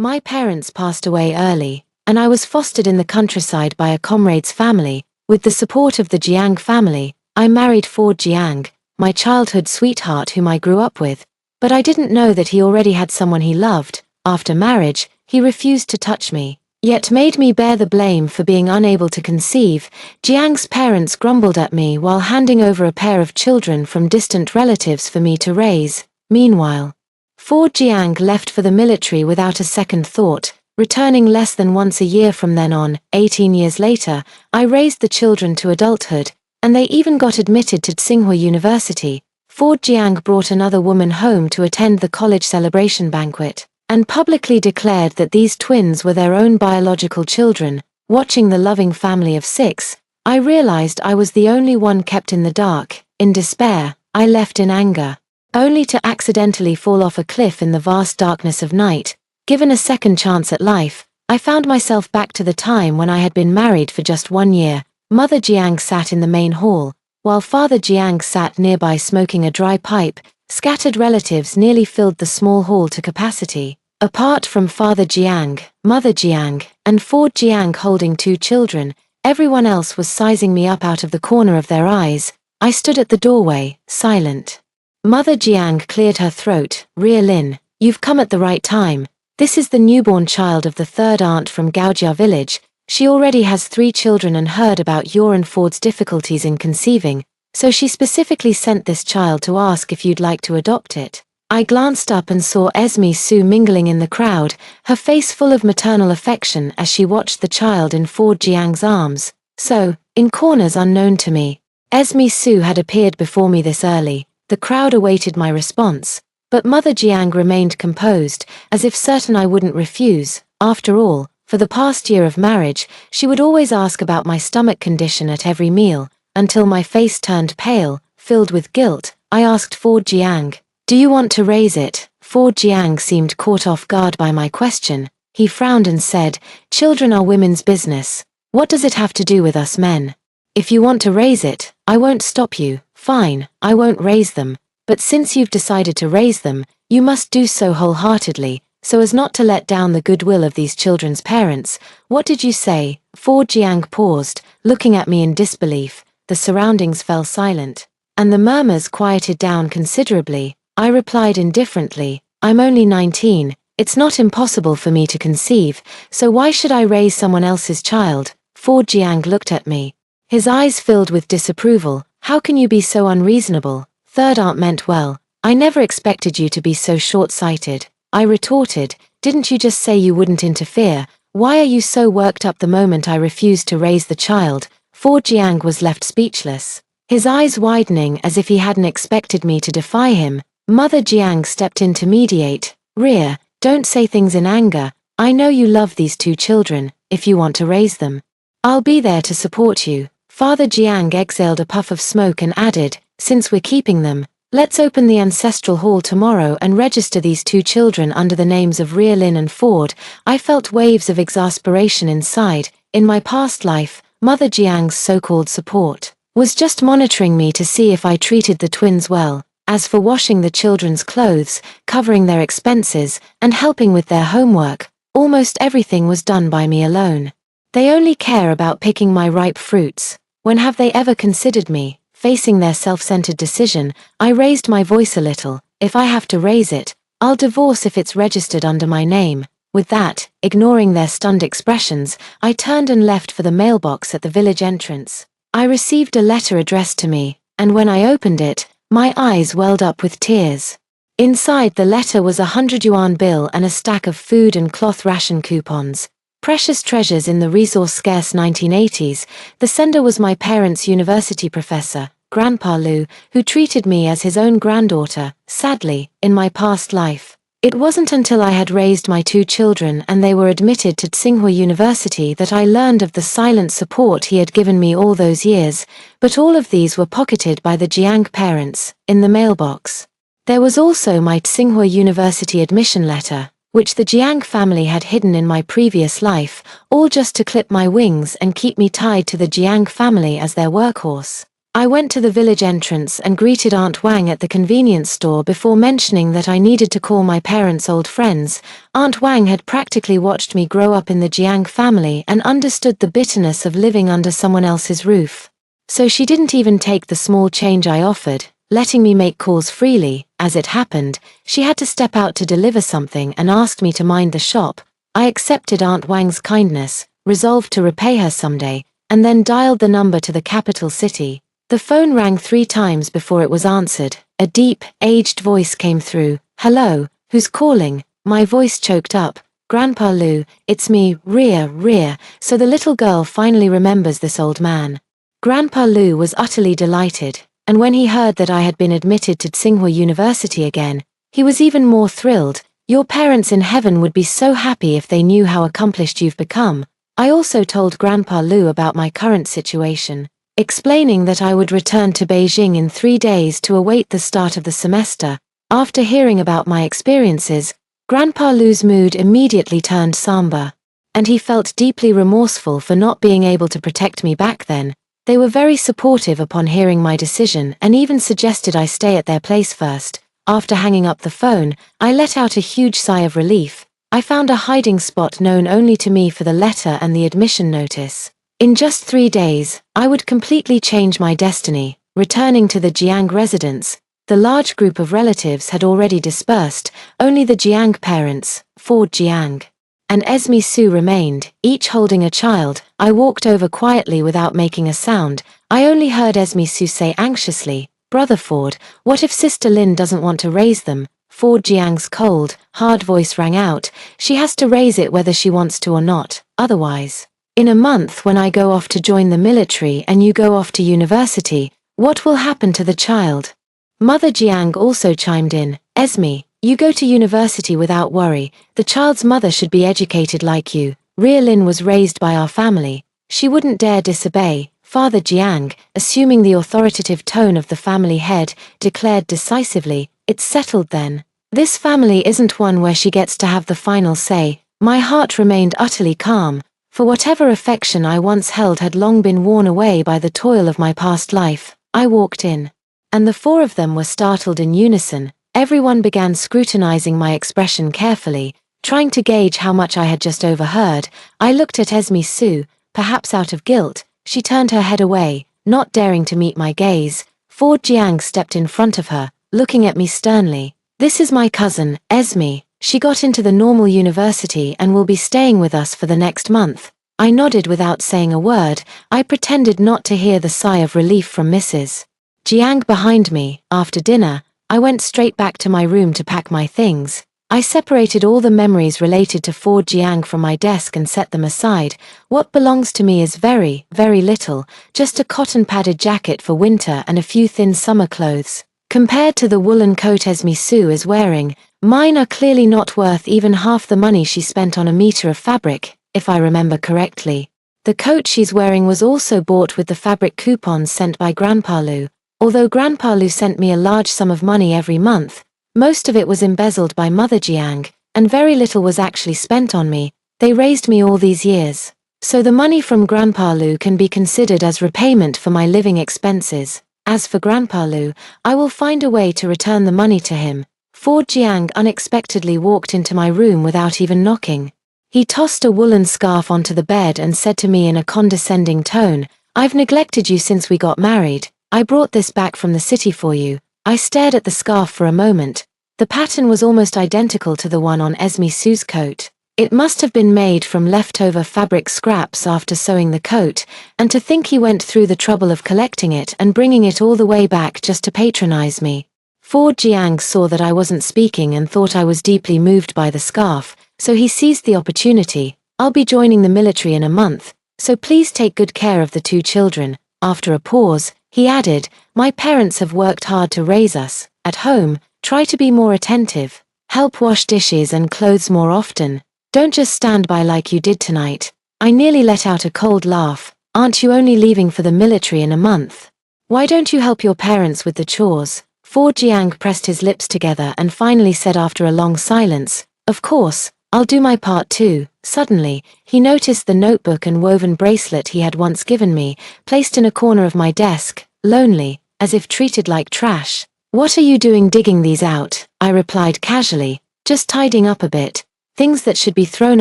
My parents passed away early, and I was fostered in the countryside by a comrade's family. With the support of the Jiang family, I married Ford Jiang, my childhood sweetheart whom I grew up with, but I didn't know that he already had someone he loved. After marriage, he refused to touch me, yet made me bear the blame for being unable to conceive. Jiang's parents grumbled at me while handing over a pair of children from distant relatives for me to raise. Meanwhile, Ford Jiang left for the military without a second thought, returning less than once a year from then on. 18 years later, I raised the children to adulthood, and they even got admitted to Tsinghua University. Ford Jiang brought another woman home to attend the college celebration banquet, and publicly declared that these twins were their own biological children. Watching the loving family of 6, I realized I was the only one kept in the dark. In despair, I left in anger, only to accidentally fall off a cliff in the vast darkness of night. Given a second chance at life, I found myself back to the time when I had been married for just 1 year. Mother Jiang sat in the main hall, while Father Jiang sat nearby smoking a dry pipe. Scattered relatives nearly filled the small hall to capacity. Apart from Father Jiang, Mother Jiang, and Ford Jiang holding 2 children, everyone else was sizing me up out of the corner of their eyes. I stood at the doorway, silent. Mother Jiang cleared her throat. "Ria Lin, you've come at the right time. This is the newborn child of the third aunt from Gaojia village. She already has 3 children and heard about your and Ford's difficulties in conceiving, so she specifically sent this child to ask if you'd like to adopt it." I glanced up and saw Esme Su mingling in the crowd, her face full of maternal affection as she watched the child in Ford Jiang's arms. So, in corners unknown to me, Esme Su had appeared before me this early. The crowd awaited my response, but Mother Jiang remained composed, as if certain I wouldn't refuse. After all, for the past year of marriage, she would always ask about my stomach condition at every meal, until my face turned pale, filled with guilt. I asked Ford Jiang, "Do you want to raise it?" Ford Jiang seemed caught off guard by my question. He frowned and said, "Children are women's business. What does it have to do with us men? If you want to raise it, I won't stop you. Fine, I won't raise them. But since you've decided to raise them, you must do so wholeheartedly, so as not to let down the goodwill of these children's parents." "What did you say?" Ford Jiang paused, looking at me in disbelief. The surroundings fell silent, and the murmurs quieted down considerably. I replied indifferently, "I'm only 19, it's not impossible for me to conceive, so why should I raise someone else's child?" Ford Jiang looked at me, his eyes filled with disapproval. "How can you be so unreasonable? Third aunt meant well. I never expected you to be so short-sighted." I retorted, "Didn't you just say you wouldn't interfere? Why are you so worked up the moment I refused to raise the child?" Ford Jiang was left speechless, his eyes widening as if he hadn't expected me to defy him. Mother Jiang stepped in to mediate. "Ria, don't say things in anger. I know you love these 2 children. If you want to raise them, I'll be there to support you." Father Jiang exhaled a puff of smoke and added, "Since we're keeping them, let's open the ancestral hall tomorrow and register these 2 children under the names of Ria Lin and Ford." I felt waves of exasperation inside. In my past life, Mother Jiang's so-called support was just monitoring me to see if I treated the twins well. As for washing the children's clothes, covering their expenses, and helping with their homework, almost everything was done by me alone. They only care about picking my ripe fruits. When have they ever considered me? Facing their self-centered decision, I raised my voice a little. "If I have to raise it, I'll divorce if it's registered under my name." With that, ignoring their stunned expressions, I turned and left for the mailbox at the village entrance. I received a letter addressed to me, and when I opened it, my eyes welled up with tears. Inside the letter was a 100 yuan bill and a stack of food and cloth ration coupons. Precious treasures in the resource-scarce 1980s. The sender was my parents' university professor, Grandpa Lu, who treated me as his own granddaughter. Sadly, in my past life, it wasn't until I had raised my 2 children and they were admitted to Tsinghua University that I learned of the silent support he had given me all those years, but all of these were pocketed by the Jiang parents, in the mailbox. There was also my Tsinghua University admission letter, which the Jiang family had hidden in my previous life, all just to clip my wings and keep me tied to the Jiang family as their workhorse. I went to the village entrance and greeted Aunt Wang at the convenience store before mentioning that I needed to call my parents' old friends. Aunt Wang had practically watched me grow up in the Jiang family and understood the bitterness of living under someone else's roof. So she didn't even take the small change I offered, letting me make calls freely. As it happened, she had to step out to deliver something and asked me to mind the shop. I accepted Aunt Wang's kindness, resolved to repay her someday, and then dialed the number to the capital city. The phone rang 3 times before it was answered. A deep, aged voice came through. "Hello, who's calling?" My voice choked up. "Grandpa Lu, it's me, Ria." So the little girl finally remembers this old man. Grandpa Lu was utterly delighted, and when he heard that I had been admitted to Tsinghua University again, he was even more thrilled. "Your parents in heaven would be so happy if they knew how accomplished you've become." I also told Grandpa Lu about my current situation, explaining that I would return to Beijing in 3 days to await the start of the semester. After hearing about my experiences, Grandpa Lu's mood immediately turned somber, and he felt deeply remorseful for not being able to protect me back then. They were very supportive upon hearing my decision and even suggested I stay at their place first. After hanging up the phone, I let out a huge sigh of relief. I found a hiding spot known only to me for the letter and the admission notice. In just 3 days, I would completely change my destiny. Returning to the Jiang residence, the large group of relatives had already dispersed. Only the Jiang parents, Ford Jiang, and Esme Su remained, each holding a child. I walked over quietly without making a sound. I only heard Esme Su say anxiously, "Brother Ford, what if Sister Lin doesn't want to raise them?" Ford Jiang's cold, hard voice rang out. "She has to raise it whether she wants to or not, otherwise. In a month when I go off to join the military and you go off to university, what will happen to the child?" Mother Jiang also chimed in. "Esme, you go to university without worry. The child's mother should be educated like you. Ria Lin was raised by our family. She wouldn't dare disobey." Father Jiang, assuming the authoritative tone of the family head, declared decisively, "It's settled then. This family isn't one where she gets to have the final say." My heart remained utterly calm, for whatever affection I once held had long been worn away by the toil of my past life. I walked in, and the 4 of them were startled in unison. Everyone began scrutinizing my expression carefully, trying to gauge how much I had just overheard. I looked at Esme Su, perhaps out of guilt. She turned her head away, not daring to meet my gaze. Ford Jiang stepped in front of her, looking at me sternly. "This is my cousin, Esme. She got into the normal university and will be staying with us for the next month." I nodded without saying a word. I pretended not to hear the sigh of relief from Mrs. Jiang behind me. After dinner, I went straight back to my room to pack my things. I separated all the memories related to Ford Jiang from my desk and set them aside. What belongs to me is very, very little, just a cotton-padded jacket for winter and a few thin summer clothes. Compared to the woolen coat Esme Su is wearing, mine are clearly not worth even half the money she spent on a meter of fabric, if I remember correctly. The coat she's wearing was also bought with the fabric coupons sent by Grandpa Lu. Although Grandpa Lu sent me a large sum of money every month, most of it was embezzled by Mother Jiang, and very little was actually spent on me. They raised me all these years, so the money from Grandpa Lu can be considered as repayment for my living expenses. As for Grandpa Lu, I will find a way to return the money to him. Ford Jiang unexpectedly walked into my room without even knocking. He tossed a woolen scarf onto the bed and said to me in a condescending tone, "I've neglected you since we got married. I brought this back from the city for you." I stared at the scarf for a moment. The pattern was almost identical to the one on Esme Su's coat. It must have been made from leftover fabric scraps after sewing the coat, and to think he went through the trouble of collecting it and bringing it all the way back just to patronize me. Ford Jiang saw that I wasn't speaking and thought I was deeply moved by the scarf, so he seized the opportunity. "I'll be joining the military in a month, so please take good care of the 2 children. After a pause, he added, "My parents have worked hard to raise us. At home, try to be more attentive. Help wash dishes and clothes more often. Don't just stand by like you did tonight." I nearly let out a cold laugh. "Aren't you only leaving for the military in a month? Why don't you help your parents with the chores?" Ford Jiang pressed his lips together and finally said after a long silence, "Of course, I'll do my part too." Suddenly, he noticed the notebook and woven bracelet he had once given me, placed in a corner of my desk. lonely, as if treated like trash. "What are you doing digging these out?" I replied casually. "Just tidying up a bit. Things that should be thrown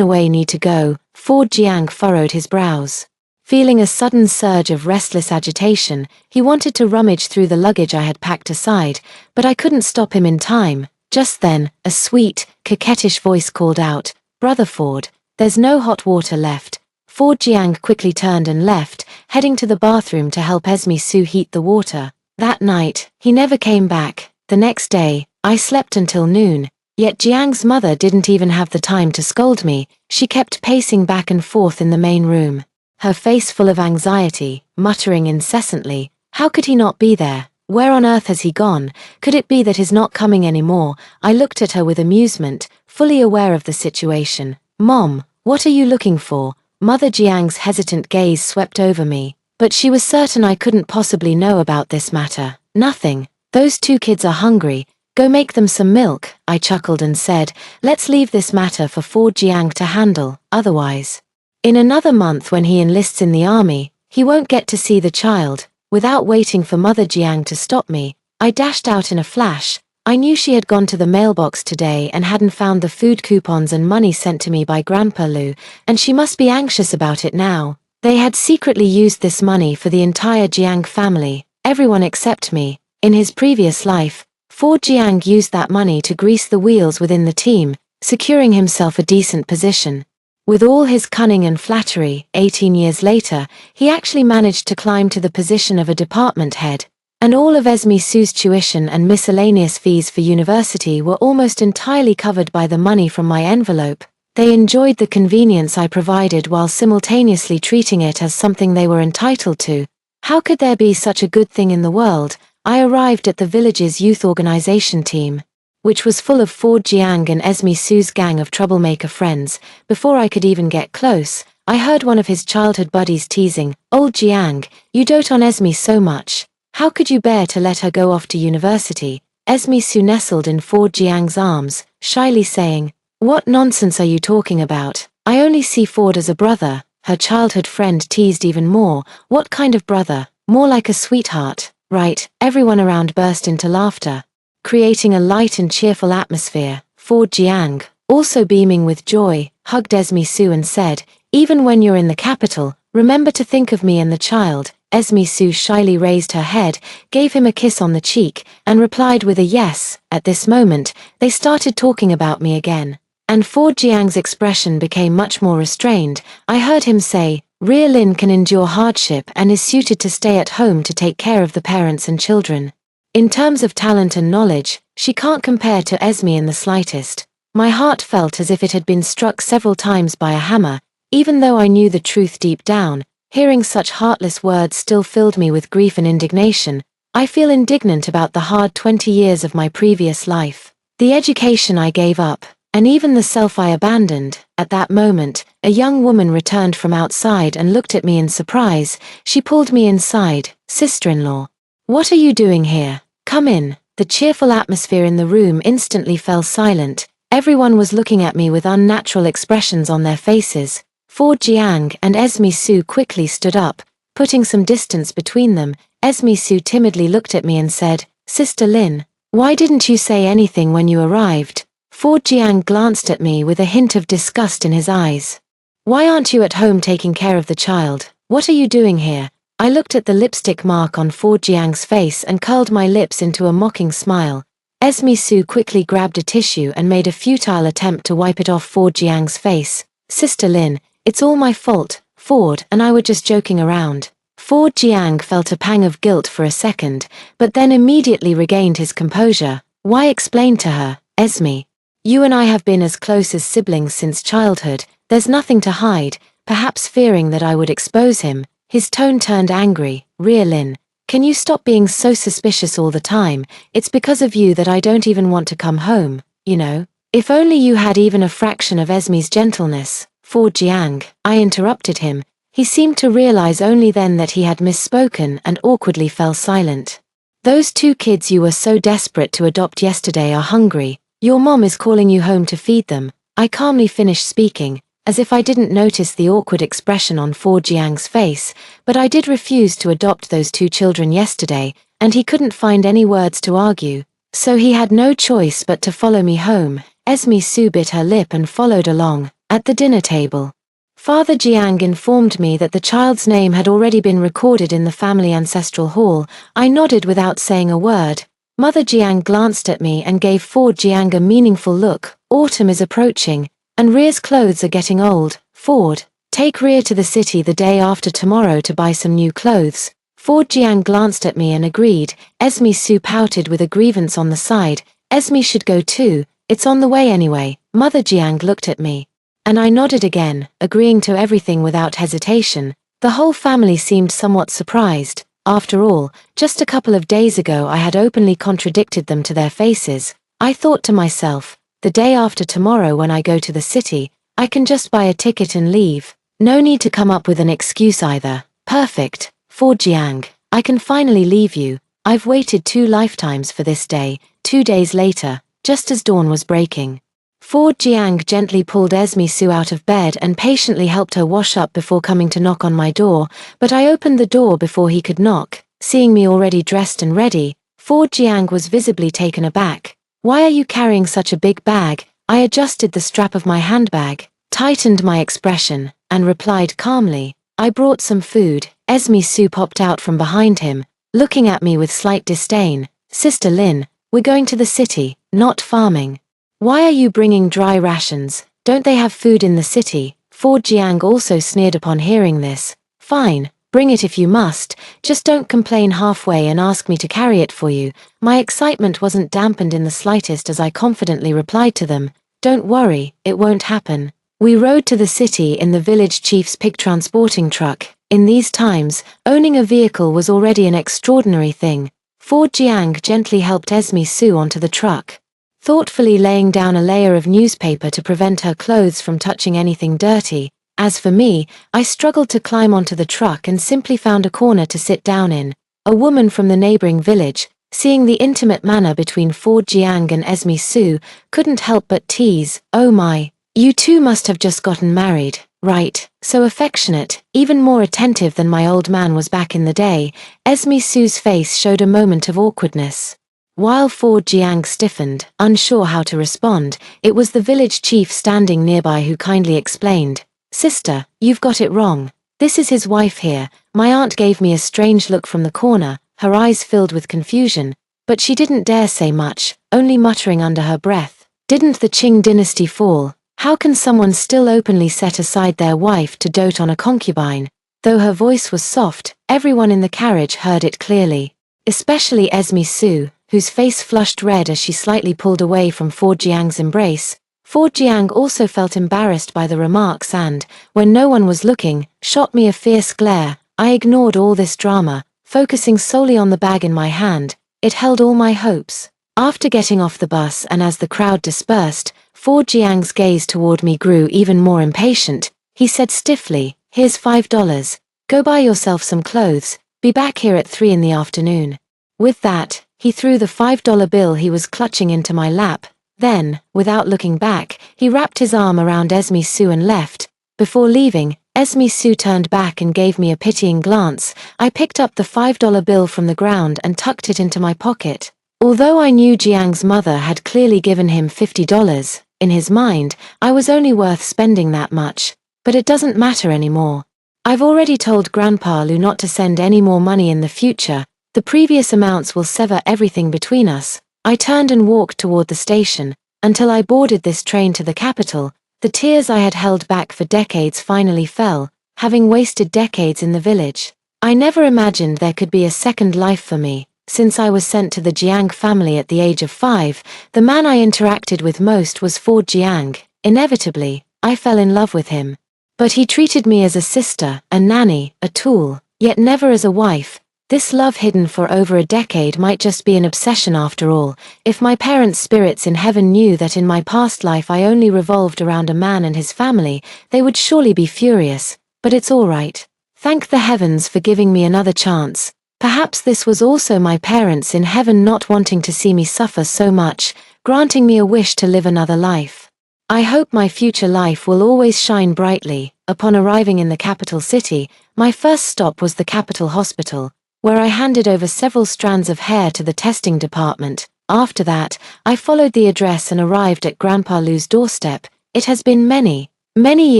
away need to go." Ford Jiang furrowed his brows. Feeling a sudden surge of restless agitation, he wanted to rummage through the luggage I had packed aside, but I couldn't stop him in time. Just then, a sweet, coquettish voice called out, "Brother Ford, there's no hot water left." Ford Jiang quickly turned and left, heading to the bathroom to help Esme Sue heat the water. That night, he never came back. The next day, I slept until noon, yet Jiang's mother didn't even have the time to scold me. She kept pacing back and forth in the main room, her face full of anxiety, muttering incessantly, "How could he not be there? Where on earth has he gone? Could it be that he's not coming anymore?" I looked at her with amusement, fully aware of the situation. "Mom, what are you looking for?" Mother Jiang's hesitant gaze swept over me, but she was certain I couldn't possibly know about this matter. "Nothing. Those two kids are hungry. Go make them some milk." I chuckled and said, "Let's leave this matter for Ford Jiang to handle, otherwise, in another month when he enlists in the army, he won't get to see the child." Without waiting for Mother Jiang to stop me, I dashed out in a flash. I knew she had gone to the mailbox today and hadn't found the food coupons and money sent to me by Grandpa Lu, and she must be anxious about it now. They had secretly used this money for the entire Jiang family, everyone except me. In his previous life, Ford Jiang used that money to grease the wheels within the team, securing himself a decent position. With all his cunning and flattery, 18 years later, he actually managed to climb to the position of a department head. And all of Esme Sue's tuition and miscellaneous fees for university were almost entirely covered by the money from my envelope. They enjoyed the convenience I provided while simultaneously treating it as something they were entitled to. How could there be such a good thing in the world? I arrived at the village's youth organization team, which was full of Ford Jiang and Esme Sue's gang of troublemaker friends. Before I could even get close, I heard one of his childhood buddies teasing, "Old Jiang, you dote on Esme so much. How could you bear to let her go off to university?" Esme Sue nestled in Ford Jiang's arms, shyly saying, "What nonsense are you talking about? I only see Ford as a brother." Her childhood friend teased even more. "What kind of brother? More like a sweetheart, right?" Everyone around burst into laughter, creating a light and cheerful atmosphere. Ford Jiang, also beaming with joy, hugged Esme Sue and said, "Even when you're in the capital, remember to think of me and the child." Esme Sue shyly raised her head, gave him a kiss on the cheek, and replied with a yes. At this moment, they started talking about me again, and Ford Jiang's expression became much more restrained. I heard him say, "Ria Lin can endure hardship and is suited to stay at home to take care of the parents and children. In terms of talent and knowledge, she can't compare to Esme in the slightest." My heart felt as if it had been struck several times by a hammer, even though I knew the truth deep down. Hearing such heartless words still filled me with grief and indignation. I feel indignant about the hard 20 years of my previous life, the education I gave up, and even the self I abandoned. At that moment, a young woman returned from outside and looked at me in surprise. She pulled me inside. "Sister-in-law, what are you doing here? Come in." The cheerful atmosphere in the room instantly fell silent. Everyone was looking at me with unnatural expressions on their faces. Ford Jiang and Esme Sue quickly stood up, putting some distance between them. Esme Sue timidly looked at me and said, "Sister Lin, why didn't you say anything when you arrived?" Ford Jiang glanced at me with a hint of disgust in his eyes. "Why aren't you at home taking care of the child? What are you doing here?" I looked at the lipstick mark on Ford Jiang's face and curled my lips into a mocking smile. Esme Sue quickly grabbed a tissue and made a futile attempt to wipe it off Ford Jiang's face. "Sister Lin, it's all my fault. Ford and I were just joking around." Ford Jiang felt a pang of guilt for a second, but then immediately regained his composure. "Why?" explained to her, "Esme, you and I have been as close as siblings since childhood. There's nothing to hide." Perhaps fearing that I would expose him, his tone turned angry. "Ria Lin, can you stop being so suspicious all the time? It's because of you that I don't even want to come home, you know? If only you had even a fraction of Esme's gentleness." "Ford Jiang," I interrupted him. He seemed to realize only then that he had misspoken and awkwardly fell silent. "Those two kids you were so desperate to adopt yesterday are hungry. Your mom is calling you home to feed them." I calmly finished speaking. as if I didn't notice the awkward expression on Ford Jiang's face, but I did refuse to adopt those two children yesterday, and he couldn't find any words to argue, so he had no choice but to follow me home. Esme Su bit her lip and followed along. At the dinner table, Father Jiang informed me that the child's name had already been recorded in the family ancestral hall. I nodded without saying a word. Mother Jiang glanced at me and gave Ford Jiang a meaningful look. Autumn is approaching, and Ria's clothes are getting old. Ford, take Ria to the city the day after tomorrow to buy some new clothes. Ford Jiang glanced at me and agreed. Esme Su pouted with a grievance on the side. Esme should go too, it's on the way anyway. Mother Jiang looked at me, and I nodded again, agreeing to everything without hesitation. The whole family seemed somewhat surprised. After all, just a couple of days ago I had openly contradicted them to their faces. I thought to myself, the day after tomorrow when I go to the city, I can just buy a ticket and leave. No need to come up with an excuse either. Perfect, Ford Jiang, I can finally leave you. I've waited 2 lifetimes for this day. 2 days later, just as dawn was breaking, Ford Jiang gently pulled Esme Su out of bed and patiently helped her wash up before coming to knock on my door, but I opened the door before he could knock. Seeing me already dressed and ready, Ford Jiang was visibly taken aback. Why are you carrying such a big bag? I adjusted the strap of my handbag, tightened my expression, and replied calmly, I brought some food. Esme Su popped out from behind him, looking at me with slight disdain. Sister Lin, we're going to the city, not farming. Why are you bringing dry rations? Don't they have food in the city? Ford Jiang also sneered upon hearing this. Fine, bring it if you must, just don't complain halfway and ask me to carry it for you. My excitement wasn't dampened in the slightest as I confidently replied to them, don't worry, it won't happen. We rode to the city in the village chief's pig transporting truck. In these times, owning a vehicle was already an extraordinary thing. Ford Jiang gently helped Esme Su onto the truck, thoughtfully laying down a layer of newspaper to prevent her clothes from touching anything dirty. As for me, I struggled to climb onto the truck and simply found a corner to sit down in. A woman from the neighboring village, seeing the intimate manner between Ford Jiang and Esme Su, couldn't help but tease, oh my, you two must have just gotten married, right? So affectionate, even more attentive than my old man was back in the day. Esme Su's face showed a moment of awkwardness. While Ford Jiang stiffened, unsure how to respond, it was the village chief standing nearby who kindly explained, Sister, you've got it wrong. This is his wife here. My aunt gave me a strange look from the corner, her eyes filled with confusion, but she didn't dare say much, only muttering under her breath, didn't the Qing dynasty fall? How can someone still openly set aside their wife to dote on a concubine? Though her voice was soft, everyone in the carriage heard it clearly, especially Esme Su, whose face flushed red as she slightly pulled away from Ford Jiang's embrace. Ford Jiang also felt embarrassed by the remarks and, when no one was looking, shot me a fierce glare. I ignored all this drama, focusing solely on the bag in my hand. It held all my hopes. After getting off the bus and as the crowd dispersed, Ford Jiang's gaze toward me grew even more impatient. He said stiffly, here's $5. Go buy yourself some clothes. Be back here at 3 in the afternoon. With that, he threw the $5 bill he was clutching into my lap. Then, without looking back, he wrapped his arm around Esme Su and left. Before leaving, Esme Su turned back and gave me a pitying glance. I picked up the $5 bill from the ground and tucked it into my pocket. Although I knew Jiang's mother had clearly given him $50, in his mind, I was only worth spending that much. But it doesn't matter anymore. I've already told Grandpa Lu not to send any more money in the future. The previous amounts will sever everything between us. I turned and walked toward the station, until I boarded this train to the capital. The tears I had held back for decades finally fell, having wasted decades in the village. I never imagined there could be a second life for me. Since I was sent to the Jiang family at the age of 5, the man I interacted with most was Ford Jiang. Inevitably, I fell in love with him. But he treated me as a sister, a nanny, a tool, yet never as a wife. This love hidden for over a decade might just be an obsession after all. If my parents' spirits in heaven knew that in my past life I only revolved around a man and his family, they would surely be furious. But it's all right. Thank the heavens for giving me another chance. Perhaps this was also my parents in heaven not wanting to see me suffer so much, granting me a wish to live another life. I hope my future life will always shine brightly. Upon arriving in the capital city, my first stop was the capital hospital, where I handed over several strands of hair to the testing department. After that, I followed the address and arrived at Grandpa Lou's doorstep. It has been many, many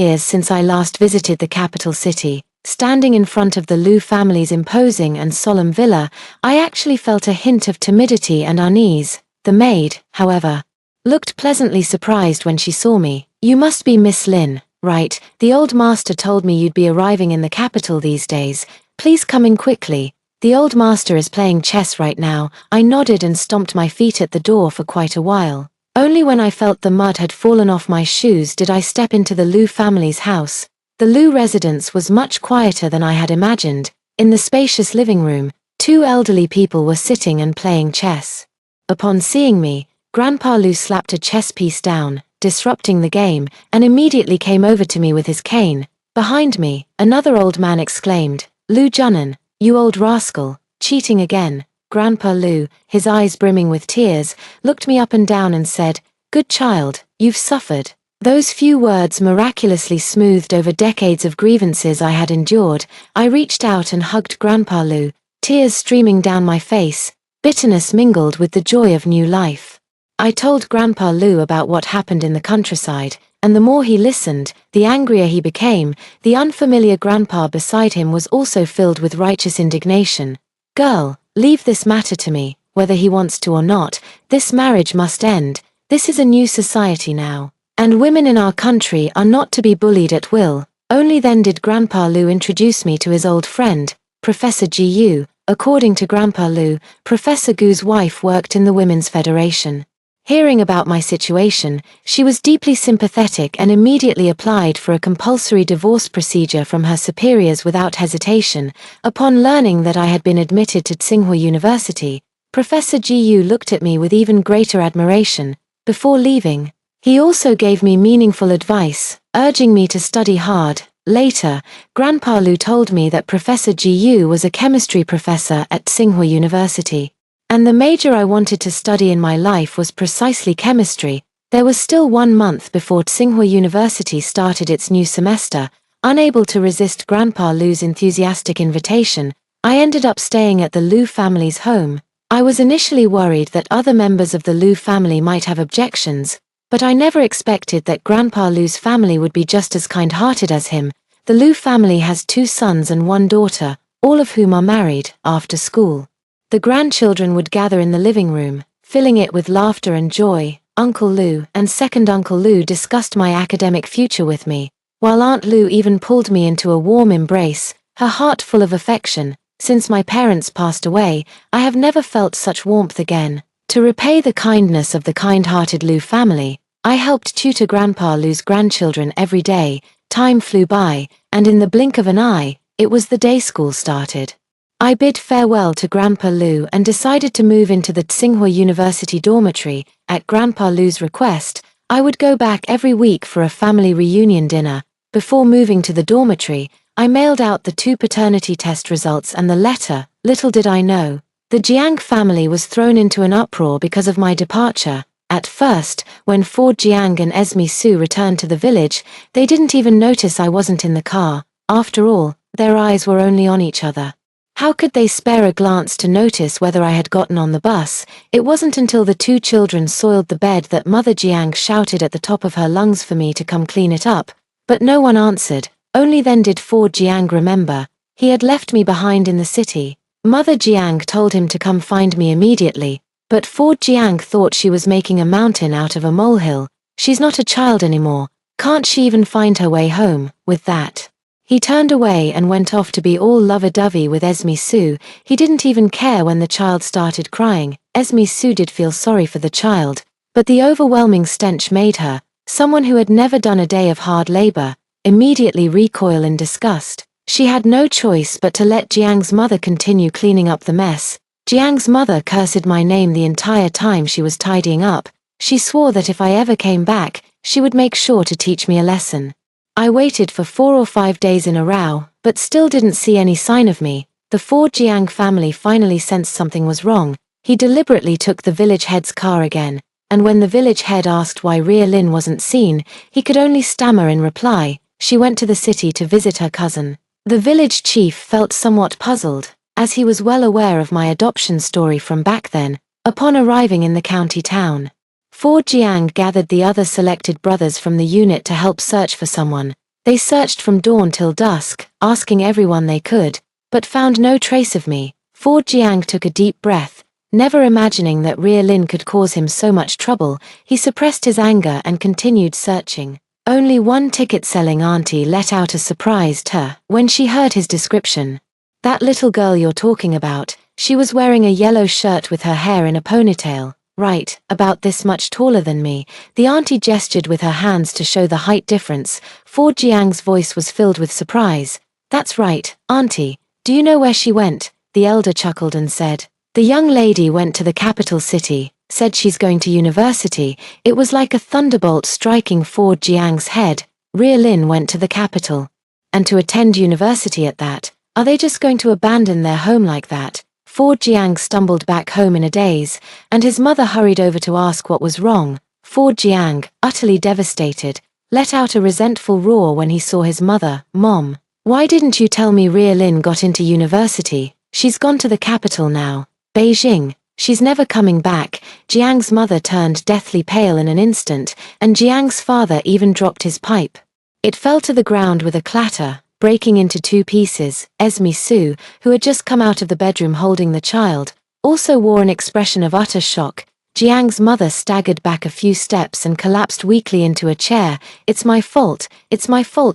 years since I last visited the capital city. Standing in front of the Lou family's imposing and solemn villa, I actually felt a hint of timidity and unease. The maid, however, looked pleasantly surprised when she saw me. "You must be Miss Lin, right? The old master told me you'd be arriving in the capital these days. Please come in quickly. The old master is playing chess right now." I nodded and stomped my feet at the door for quite a while. Only when I felt the mud had fallen off my shoes did I step into the Lou family's house. The Lou residence was much quieter than I had imagined. In the spacious living room, two elderly people were sitting and playing chess. Upon seeing me, Grandpa Lou slapped a chess piece down, disrupting the game, and immediately came over to me with his cane. Behind me, another old man exclaimed, "Lou Junnan, you old rascal, cheating again." Grandpa Lou, his eyes brimming with tears, looked me up and down and said, "Good child, you've suffered." Those few words miraculously smoothed over decades of grievances I had endured. I reached out and hugged Grandpa Lou, tears streaming down my face, bitterness mingled with the joy of new life. I told Grandpa Lou about what happened in the countryside, and the more he listened, the angrier he became. The unfamiliar grandpa beside him was also filled with righteous indignation. "Girl, leave this matter to me, whether he wants to or not. This marriage must end. This is a new society now. And women in our country are not to be bullied at will." Only then did Grandpa Lou introduce me to his old friend, Professor Gu. According to Grandpa Lou, Professor Gu's wife worked in the Women's Federation. Hearing about my situation, she was deeply sympathetic and immediately applied for a compulsory divorce procedure from her superiors without hesitation. Upon learning that I had been admitted to Tsinghua University, Professor Gu looked at me with even greater admiration. Before leaving, he also gave me meaningful advice, urging me to study hard. Later, Grandpa Lou told me that Professor Gu was a chemistry professor at Tsinghua University, and the major I wanted to study in my life was precisely chemistry. There was still 1 month before Tsinghua University started its new semester. Unable to resist Grandpa Lou's enthusiastic invitation, I ended up staying at the Lou family's home. I was initially worried that other members of the Lou family might have objections, but I never expected that Grandpa Lou's family would be just as kind-hearted as him. The Lou family has 2 sons and 1 daughter, all of whom are married. After school, the grandchildren would gather in the living room, filling it with laughter and joy. Uncle Lou and second Uncle Lou discussed my academic future with me, while Aunt Lou even pulled me into a warm embrace, her heart full of affection. Since my parents passed away, I have never felt such warmth again. To repay the kindness of the kind-hearted Lou family, I helped tutor Grandpa Lou's grandchildren every day. Time flew by, and in the blink of an eye, it was the day school started. I bid farewell to Grandpa Lou and decided to move into the Tsinghua University dormitory. At Grandpa Lou's request, I would go back every week for a family reunion dinner. Before moving to the dormitory, I mailed out the 2 paternity test results and the letter. Little did I know, the Jiang family was thrown into an uproar because of my departure. At first, when Ford Jiang and Esme Su returned to the village, they didn't even notice I wasn't in the car. After all, their eyes were only on each other. How could they spare a glance to notice whether I had gotten on the bus? It wasn't until the 2 children soiled the bed that Mother Jiang shouted at the top of her lungs for me to come clean it up, but no one answered. Only then did Ford Jiang remember. He had left me behind in the city. Mother Jiang told him to come find me immediately, but Ford Jiang thought she was making a mountain out of a molehill. She's not a child anymore. Can't she even find her way home? With that, he turned away and went off to be all lovey-dovey with Esme Su. He didn't even care when the child started crying. Esme Su did feel sorry for the child, but the overwhelming stench made her, someone who had never done a day of hard labor, immediately recoil in disgust. She had no choice but to let Jiang's mother continue cleaning up the mess. Jiang's mother cursed my name the entire time she was tidying up. She swore that if I ever came back, she would make sure to teach me a lesson. I waited for 4 or 5 days in a row, but still didn't see any sign of me. The Ford Jiang family finally sensed something was wrong. He deliberately took the village head's car again. and when the village head asked why Ria Lin wasn't seen, he could only stammer in reply, "She went to the city to visit her cousin." The village chief felt somewhat puzzled, as he was well aware of my adoption story from back then. Upon arriving in the county town, Ford Jiang gathered the other selected brothers from the unit to help search for someone. They searched from dawn till dusk, asking everyone they could, but found no trace of me. Ford Jiang took a deep breath. Never imagining that Ria Lin could cause him so much trouble, he suppressed his anger and continued searching. Only one ticket-selling auntie let out a surprised "her" when she heard his description. "That little girl you're talking about, she was wearing a yellow shirt with her hair in a ponytail. Right, about this much taller than me." The auntie gestured with her hands to show the height difference. Ford Jiang's voice was filled with surprise. "That's right, auntie. Do you know where she went?" The elder chuckled and said, "The young lady went to the capital city, said she's going to university." It was like a thunderbolt striking Ford Jiang's head. Ria Lin went to the capital. And to attend university at that. Are they just going to abandon their home like that? Ford Jiang stumbled back home in a daze, and his mother hurried over to ask what was wrong. Ford Jiang, utterly devastated, let out a resentful roar when he saw his mother. "Mom, why didn't you tell me Ria Lin got into university? She's gone to the capital now. Beijing. She's never coming back." Jiang's mother turned deathly pale in an instant, and Jiang's father even dropped his pipe. It fell to the ground with a clatter, breaking into two pieces. Esme Su, who had just come out of the bedroom holding the child, also wore an expression of utter shock. Jiang's mother staggered back a few steps and collapsed weakly into a chair. It's my fault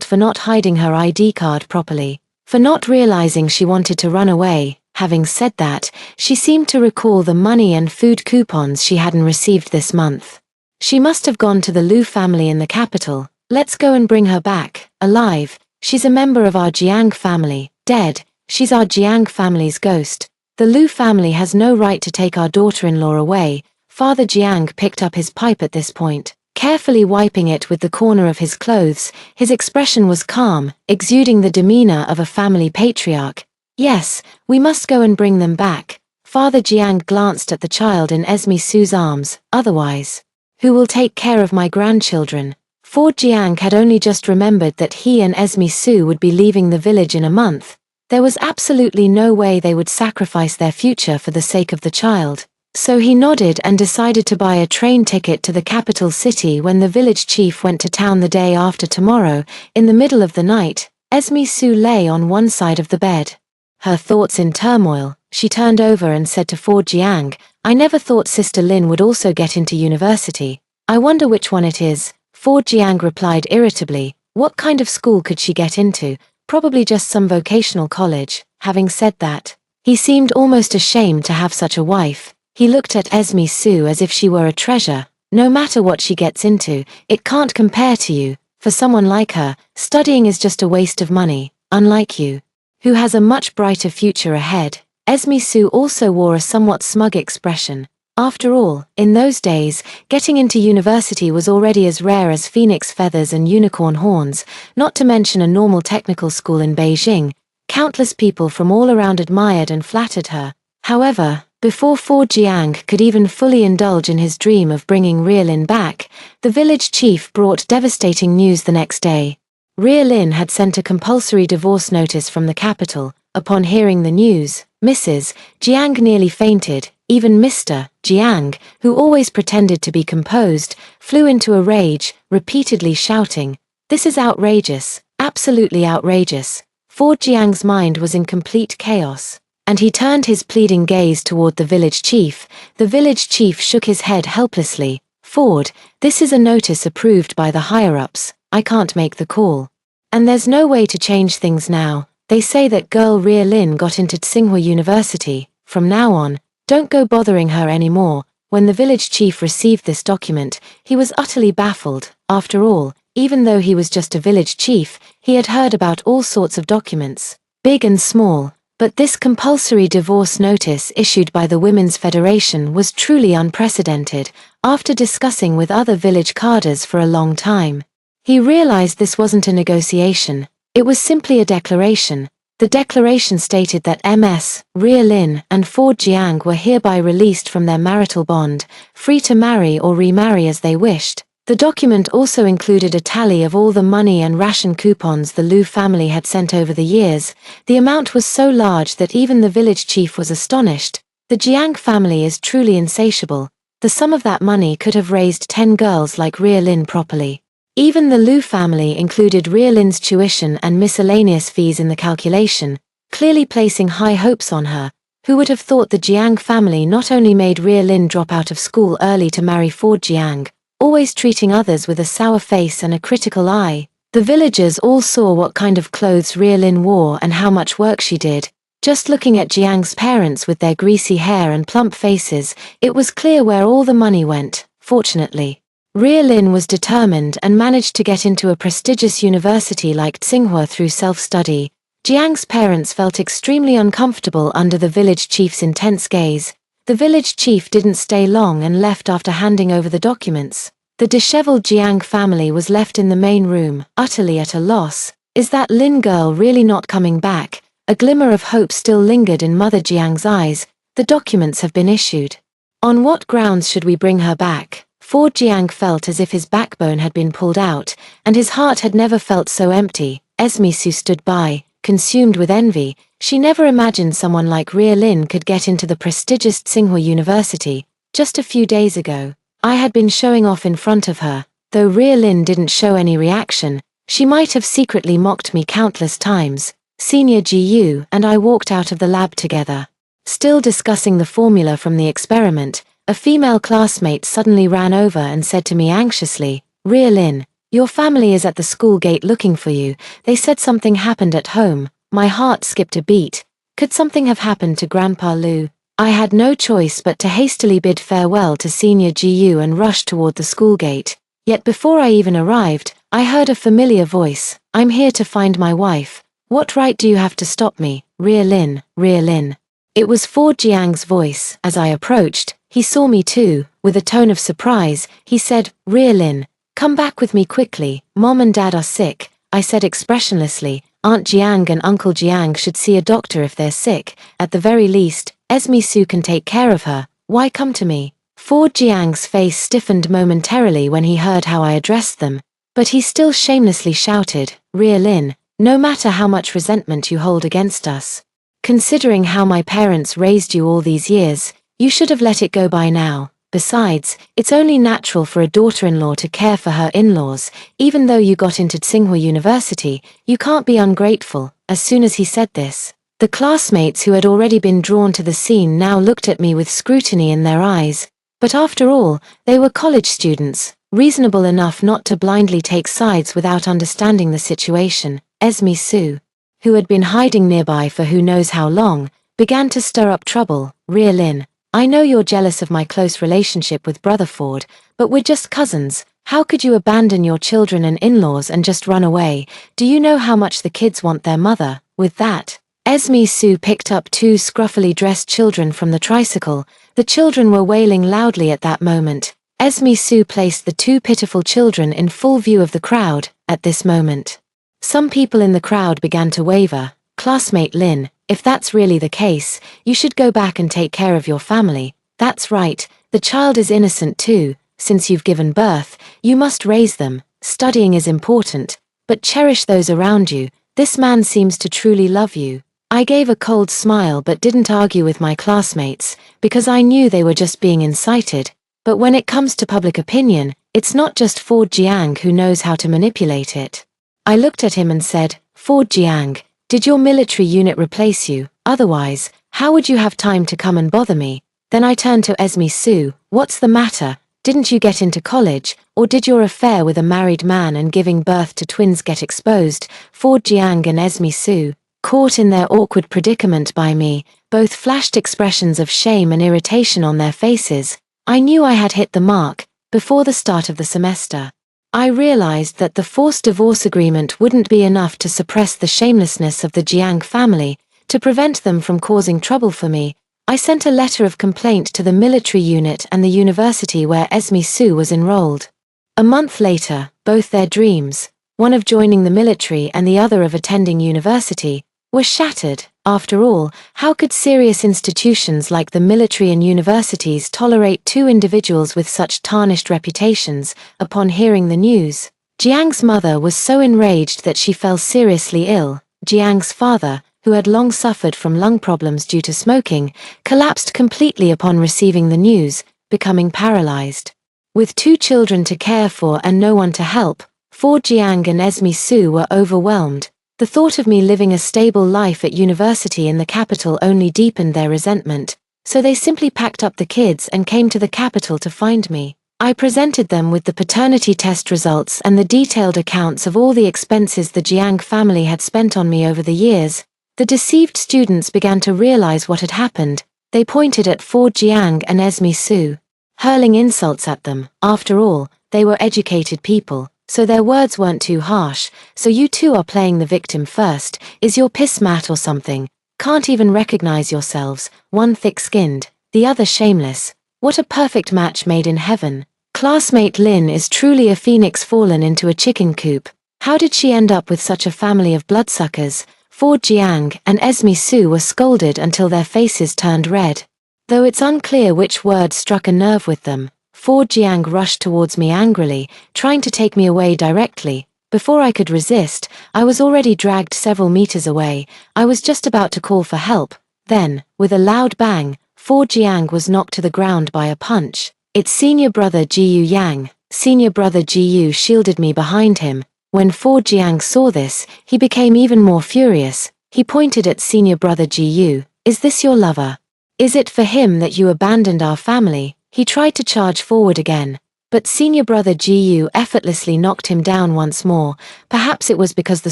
for not hiding her ID card properly, for not realizing she wanted to run away." Having said that, she seemed to recall the money and food coupons she hadn't received this month. "She must have gone to the Liu family in the capital. Let's go and bring her back, alive. She's a member of our Jiang family. Dead, she's our Jiang family's ghost. The Liu family has no right to take our daughter-in-law away." Father Jiang picked up his pipe at this point, carefully wiping it with the corner of his clothes. His expression was calm, exuding the demeanor of a family patriarch. "Yes, we must go and bring them back." Father Jiang glanced at the child in Esme Su's arms. "Otherwise, who will take care of my grandchildren?" Ford Jiang had only just remembered that he and Esme Su would be leaving the village in a month. There was absolutely no way they would sacrifice their future for the sake of the child. So he nodded and decided to buy a train ticket to the capital city when the village chief went to town the day after tomorrow. In the middle of the night, Esme Su lay on one side of the bed. Her thoughts in turmoil, she turned over and said to Ford Jiang, "I never thought Sister Lin would also get into university. I wonder which one it is." Ford Jiang replied irritably, "What kind of school could she get into? Probably just some vocational college." Having said that, he seemed almost ashamed to have such a wife. He looked at Esme Su as if she were a treasure. "No matter what she gets into, it can't compare to you. For someone like her, studying is just a waste of money, unlike you, who has a much brighter future ahead." Esme Su also wore a somewhat smug expression. After all, in those days, getting into university was already as rare as phoenix feathers and unicorn horns, not to mention a normal technical school in Beijing. Countless people from all around admired and flattered her. However, before Ford Jiang could even fully indulge in his dream of bringing Ria Lin back, the village chief brought devastating news the next day. Ria Lin had sent a compulsory divorce notice from the capital. Upon hearing the news, Mrs. Jiang nearly fainted. Even Mr. Jiang, who always pretended to be composed, flew into a rage, repeatedly shouting, "This is outrageous, absolutely outrageous." Ford Jiang's mind was in complete chaos, and he turned his pleading gaze toward the village chief. The village chief shook his head helplessly. "Ford, this is a notice approved by the higher-ups. I can't make the call. And there's no way to change things now. They say that girl Ria Lin got into Tsinghua University. From now on, don't go bothering her anymore." When the village chief received this document, he was utterly baffled. After all, even though he was just a village chief, he had heard about all sorts of documents, big and small, but this compulsory divorce notice issued by the Women's Federation was truly unprecedented. After discussing with other village cadres for a long time, he realized this wasn't a negotiation, it was simply a declaration. The declaration stated that Ms. Ria Lin and Ford Jiang were hereby released from their marital bond, free to marry or remarry as they wished. The document also included a tally of all the money and ration coupons the Liu family had sent over the years. The amount was so large that even the village chief was astonished. The Jiang family is truly insatiable. The sum of that money could have raised 10 girls like Ria Lin properly. Even the Liu family included Ria Lin's tuition and miscellaneous fees in the calculation, clearly placing high hopes on her. Who would have thought the Jiang family not only made Ria Lin drop out of school early to marry Ford Jiang, always treating others with a sour face and a critical eye. The villagers all saw what kind of clothes Ria Lin wore and how much work she did. Just looking at Jiang's parents with their greasy hair and plump faces, it was clear where all the money went. Fortunately, Ria Lin was determined and managed to get into a prestigious university like Tsinghua through self-study. Jiang's parents felt extremely uncomfortable under the village chief's intense gaze. The village chief didn't stay long and left after handing over the documents. The disheveled Jiang family was left in the main room, utterly at a loss. Is that Lin girl really not coming back? A glimmer of hope still lingered in Mother Jiang's eyes. The documents have been issued. On what grounds should we bring her back? Ford Jiang felt as if his backbone had been pulled out, and his heart had never felt so empty. Esme Su stood by, consumed with envy. She never imagined someone like Ria Lin could get into the prestigious Tsinghua University. Just a few days ago, I had been showing off in front of her. Though Ria Lin didn't show any reaction, she might have secretly mocked me countless times. Senior GU and I walked out of the lab together. Still discussing the formula from the experiment, a female classmate suddenly ran over and said to me anxiously, "Ria Lin, your family is at the school gate looking for you. They said something happened at home." My heart skipped a beat. Could something have happened to Grandpa Liu? I had no choice but to hastily bid farewell to Senior GU and rush toward the school gate. Yet before I even arrived, I heard a familiar voice. "I'm here to find my wife. What right do you have to stop me, Ria Lin, Ria Lin?" It was Ford Jiang's voice. As I approached, he saw me too. With a tone of surprise, he said, "Ria Lin, come back with me quickly. Mom and Dad are sick." I said expressionlessly, "Aunt Jiang and Uncle Jiang should see a doctor if they're sick. At the very least, Esme Su can take care of her. Why come to me?" Ford Jiang's face stiffened momentarily when he heard how I addressed them, but he still shamelessly shouted, "Ria Lin, no matter how much resentment you hold against us, considering how my parents raised you all these years, you should have let it go by now. Besides, it's only natural for a daughter-in-law to care for her in-laws. Even though you got into Tsinghua University, you can't be ungrateful." As soon as he said this, the classmates who had already been drawn to the scene now looked at me with scrutiny in their eyes. But after all, they were college students, reasonable enough not to blindly take sides without understanding the situation. Esme Su, who had been hiding nearby for who knows how long, began to stir up trouble. "Ria Lin, I know you're jealous of my close relationship with Brother Ford, but we're just cousins. How could you abandon your children and in-laws and just run away? Do you know how much the kids want their mother?" With that, Esme Su picked up two scruffily dressed children from the tricycle. The children were wailing loudly at that moment. Esme Su placed the two pitiful children in full view of the crowd. At this moment, some people in the crowd began to waver. "Classmate Lin, if that's really the case, you should go back and take care of your family." "That's right, the child is innocent too. Since you've given birth, you must raise them. Studying is important, but cherish those around you. This man seems to truly love you." I gave a cold smile but didn't argue with my classmates, because I knew they were just being incited. But when it comes to public opinion, it's not just Ford Jiang who knows how to manipulate it. I looked at him and said, "Ford Jiang, did your military unit replace you? Otherwise, how would you have time to come and bother me?" Then I turned to Esme Su. "What's the matter? Didn't you get into college, or did your affair with a married man and giving birth to twins get exposed?" Ford Jiang and Esme Su, caught in their awkward predicament by me, both flashed expressions of shame and irritation on their faces. I knew I had hit the mark. Before the start of the semester, I realized that the forced divorce agreement wouldn't be enough to suppress the shamelessness of the Jiang family. To prevent them from causing trouble for me, I sent a letter of complaint to the military unit and the university where Esme Su was enrolled. A month later, both their dreams, one of joining the military and the other of attending university, were shattered. After all, how could serious institutions like the military and universities tolerate two individuals with such tarnished reputations? Upon hearing the news, Jiang's mother was so enraged that she fell seriously ill. Jiang's father, who had long suffered from lung problems due to smoking, collapsed completely upon receiving the news, becoming paralyzed. With two children to care for and no one to help, Fu Jiang and Esme Su were overwhelmed. The thought of me living a stable life at university in the capital only deepened their resentment, so they simply packed up the kids and came to the capital to find me. I presented them with the paternity test results and the detailed accounts of all the expenses the Jiang family had spent on me over the years. The deceived students began to realize what had happened. They pointed at Fu Jiang and Esme Su, hurling insults at them. After all, they were educated people, so their words weren't too harsh. So you two are playing the victim first. Is your piss mat or something? Can't even recognize yourselves, one thick-skinned, the other shameless. What a perfect match made in heaven. Classmate Lin is truly a phoenix fallen into a chicken coop. How did she end up with such a family of bloodsuckers? Fu Jiang and Esme Su were scolded until their faces turned red. Though it's unclear which word struck a nerve with them, Fu Jiang rushed towards me angrily, trying to take me away directly. Before I could resist, I was already dragged several meters away. I was just about to call for help. Then, with a loud bang, Fu Jiang was knocked to the ground by a punch. It's senior brother Jiyu Yang. Senior brother Jiyu shielded me behind him. When Fu Jiang saw this, he became even more furious. He pointed at senior brother Jiyu. Is this your lover? Is it for him that you abandoned our family? He tried to charge forward again, but senior brother Jiyu effortlessly knocked him down once more. Perhaps it was because the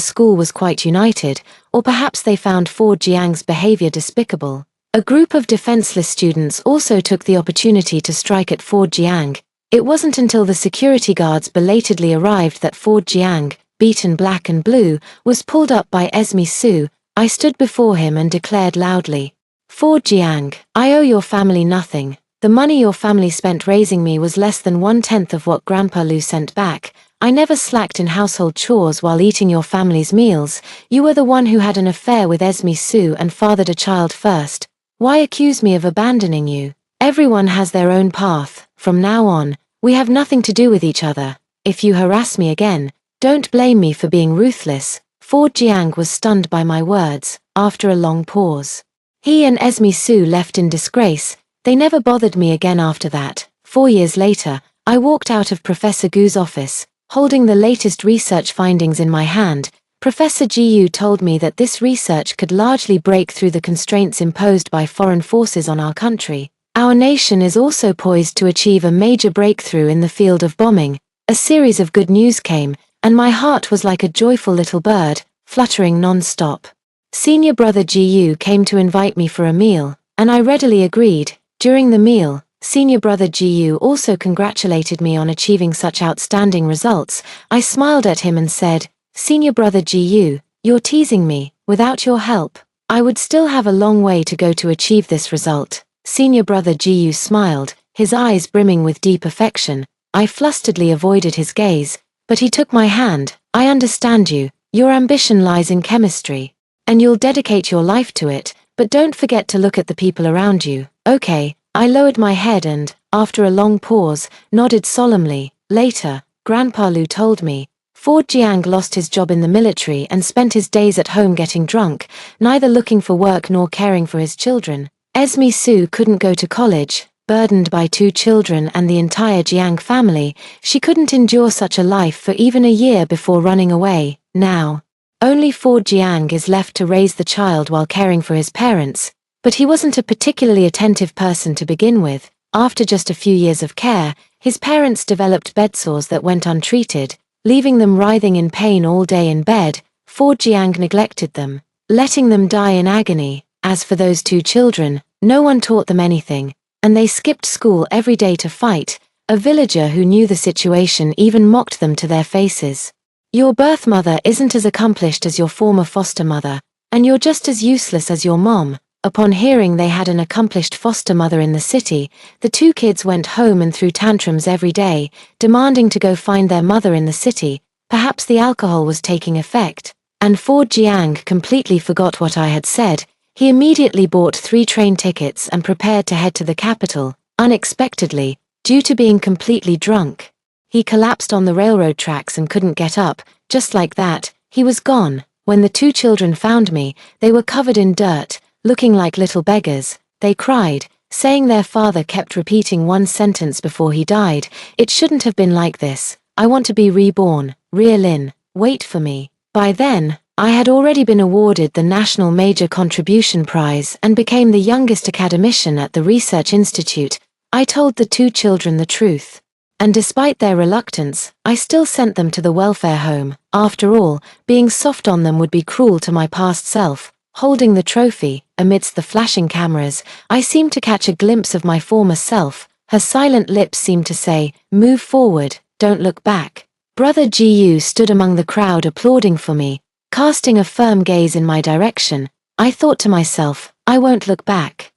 school was quite united, or perhaps they found Fu Jiang's behavior despicable. A group of defenseless students also took the opportunity to strike at Fu Jiang. It wasn't until the security guards belatedly arrived that Fu Jiang, beaten black and blue, was pulled up by Esme Su. I stood before him and declared loudly, Fu Jiang, I owe your family nothing. The money your family spent raising me was less than 1/10 of what Grandpa Lu sent back. I never slacked in household chores while eating your family's meals. You were the one who had an affair with Esme Su and fathered a child first. Why accuse me of abandoning you? Everyone has their own path. From now on, we have nothing to do with each other. If you harass me again, don't blame me for being ruthless. Fu Jiang was stunned by my words. After a long pause, he and Esme Su left in disgrace. They never bothered me again after that. 4 years later, I walked out of Professor Gu's office, holding the latest research findings in my hand. Professor Jiyu told me that this research could largely break through the constraints imposed by foreign forces on our country. Our nation is also poised to achieve a major breakthrough in the field of bombing. A series of good news came, and my heart was like a joyful little bird, fluttering non-stop. Senior brother Jiyu came to invite me for a meal, and I readily agreed. During the meal, senior brother Jiyu also congratulated me on achieving such outstanding results. I smiled at him and said, Senior brother Jiyu, you're teasing me. Without your help, I would still have a long way to go to achieve this result. Senior brother Jiyu smiled, his eyes brimming with deep affection. I flusteredly avoided his gaze, but he took my hand. I understand you. Your ambition lies in chemistry, and you'll dedicate your life to it, but don't forget to look at the people around you. Okay. I lowered my head and, after a long pause, nodded solemnly. Later, Grandpa Lu told me, Fu Jiang lost his job in the military and spent his days at home getting drunk, neither looking for work nor caring for his children. Esme Su couldn't go to college, burdened by 2 children and the entire Jiang family. She couldn't endure such a life for even a year before running away. Now, only Fu Jiang is left to raise the child while caring for his parents. But he wasn't a particularly attentive person to begin with. After just a few years of care, his parents developed bedsores that went untreated, leaving them writhing in pain all day in bed. Fu Jiang neglected them, letting them die in agony. As for those 2 children, no one taught them anything, and they skipped school every day to fight. A villager who knew the situation even mocked them to their faces. Your birth mother isn't as accomplished as your former foster mother, and you're just as useless as your mom. Upon hearing they had an accomplished foster mother in the city, the 2 kids went home and threw tantrums every day, demanding to go find their mother in the city. Perhaps the alcohol was taking effect. And Ford Jiang completely forgot what I had said. He immediately bought 3 train tickets and prepared to head to the capital. Unexpectedly, due to being completely drunk, he collapsed on the railroad tracks and couldn't get up. Just like that, he was gone. When the 2 children found me, they were covered in dirt, looking like little beggars. They cried, saying their father kept repeating one sentence before he died: "It shouldn't have been like this. I want to be reborn. Lin, wait for me." By then, I had already been awarded the National Major Contribution Prize and became the youngest academician at the Research Institute. I told the 2 children the truth. And despite their reluctance, I still sent them to the welfare home. After all, being soft on them would be cruel to my past self. Holding the trophy, amidst the flashing cameras, I seemed to catch a glimpse of my former self. Her silent lips seemed to say, "Move forward, don't look back." Brother Gu stood among the crowd applauding for me, casting a firm gaze in my direction. I thought to myself, I won't look back.